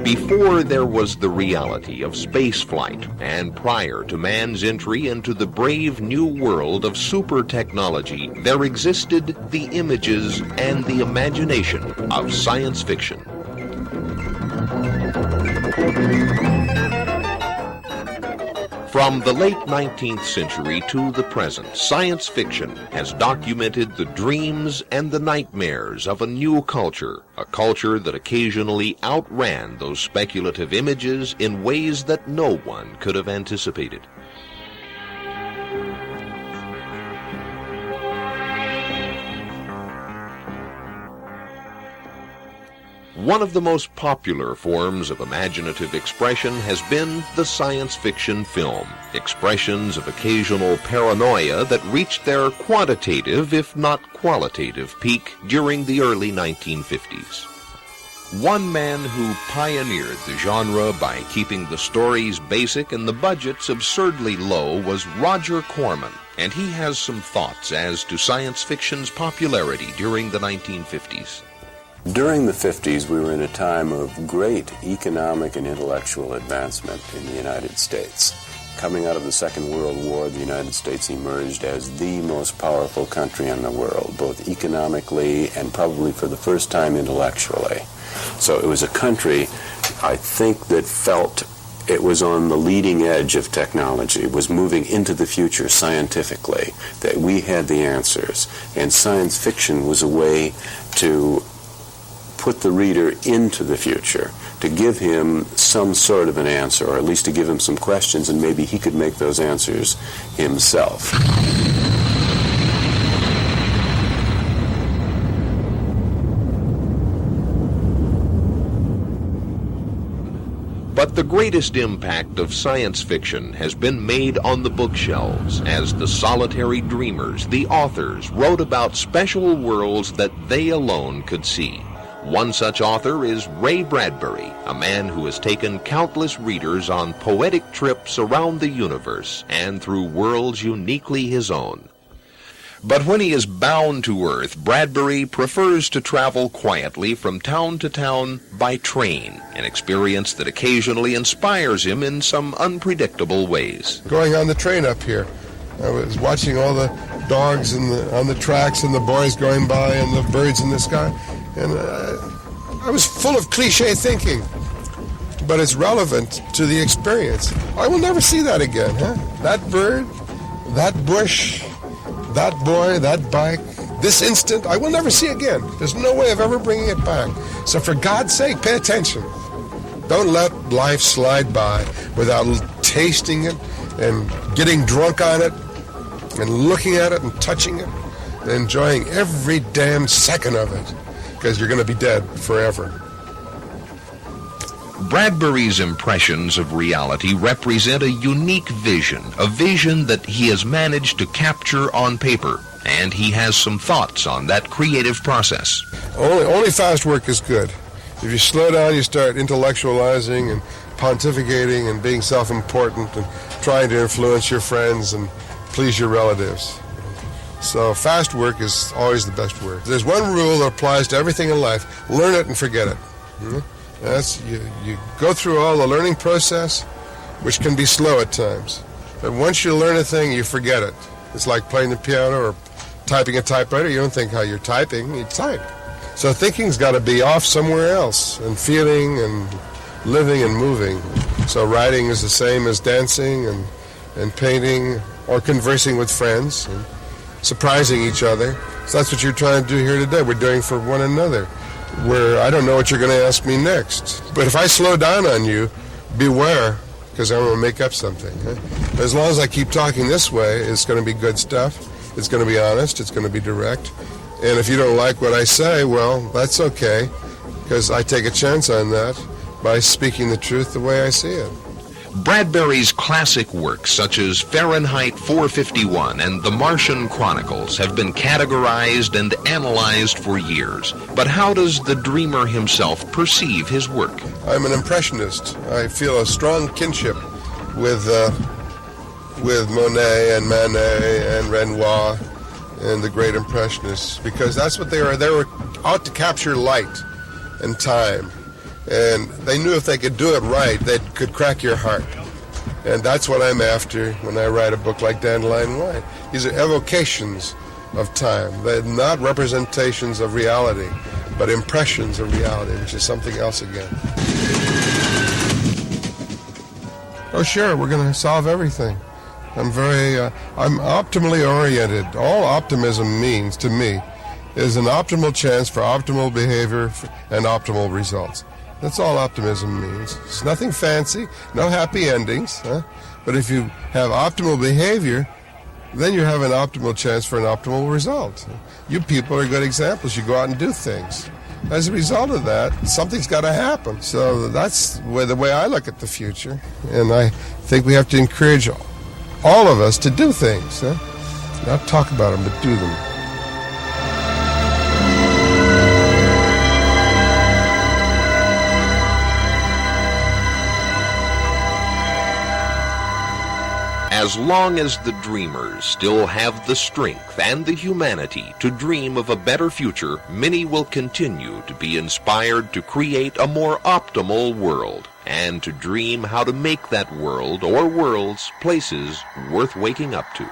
Before there was the reality of spaceflight, and prior to man's entry into the brave new world of super technology, there existed the images and the imagination of science fiction. From the late 19th century to the present, science fiction has documented the dreams and the nightmares of a new culture, a culture that occasionally outran those speculative images in ways that no one could have anticipated. One of the most popular forms of imaginative expression has been the science fiction film, expressions of occasional paranoia that reached their quantitative, if not qualitative, peak during the early 1950s. One man who pioneered the genre by keeping the stories basic and the budgets absurdly low was Roger Corman, and he has some thoughts as to science fiction's popularity during the 1950s. During the 50s, we were in a time of great economic and intellectual advancement in the United States. Coming out of the Second World War, the United States emerged as the most powerful country in the world, both economically and probably for the first time intellectually. So it was a country, I think, that felt it was on the leading edge of technology, was moving into the future scientifically, that we had the answers. And science fiction was a way to put the reader into the future, to give him some sort of an answer, or at least to give him some questions, and maybe he could make those answers himself. But the greatest impact of science fiction has been made on the bookshelves as the solitary dreamers, the authors, wrote about special worlds that they alone could see. One such author is Ray Bradbury, a man who has taken countless readers on poetic trips around the universe and through worlds uniquely his own. But when he is bound to Earth, Bradbury prefers to travel quietly from town to town by train, an experience that occasionally inspires him in some unpredictable ways. Going on the train up here, I was watching all the dogs on the tracks and the boys going by and the birds in the sky, and I was full of cliche thinking, but it's relevant to the experience. I will never see that again, huh? That bird, that bush, that boy, that bike, this instant, I will never see again. There's no way of ever bringing it back. So for God's sake, pay attention. Don't let life slide by without tasting it and getting drunk on it and looking at it and touching it and enjoying every damn second of it, because you're going to be dead forever. Bradbury's impressions of reality represent a unique vision, a vision that he has managed to capture on paper, and he has some thoughts on that creative process. Only fast work is good. If you slow down, you start intellectualizing and pontificating and being self-important and trying to influence your friends and please your relatives. So fast work is always the best work. There's one rule that applies to everything in life. Learn it and forget it. That's you go through all the learning process, which can be slow at times. But once you learn a thing, you forget it. It's like playing the piano or typing a typewriter. You don't think how you're typing, you type. So thinking's got to be off somewhere else, and feeling and living and moving. So writing is the same as dancing and painting or conversing with friends and surprising each other. So that's what you're trying to do here today. We're doing for one another. Where I don't know what you're going to ask me next. But if I slow down on you, beware, because I'm going to make up something. As long as I keep talking this way, it's going to be good stuff. It's going to be honest. It's going to be direct. And if you don't like what I say, well, that's okay, because I take a chance on that by speaking the truth the way I see it. Bradbury's classic works such as Fahrenheit 451 and The Martian Chronicles have been categorized and analyzed for years. But how does the dreamer himself perceive his work? I'm an impressionist. I feel a strong kinship with Monet and Manet and Renoir and the great impressionists, because that's what they are. They were out to capture light and time. And they knew if they could do it right, they could crack your heart. And that's what I'm after when I write a book like Dandelion Wine. These are evocations of time. They're not representations of reality, but impressions of reality, which is something else again. Oh, sure, we're going to solve everything. I'm optimally oriented. All optimism means to me is an optimal chance for optimal behavior and optimal results. That's all optimism means. It's nothing fancy, no happy endings. But if you have optimal behavior, then you have an optimal chance for an optimal result. You people are good examples. You go out and do things. As a result of that, something's got to happen. So that's the way I look at the future. And I think we have to encourage all of us to do things. Not talk about them, but do them. As long as the dreamers still have the strength and the humanity to dream of a better future, many will continue to be inspired to create a more optimal world and to dream how to make that world or worlds places worth waking up to.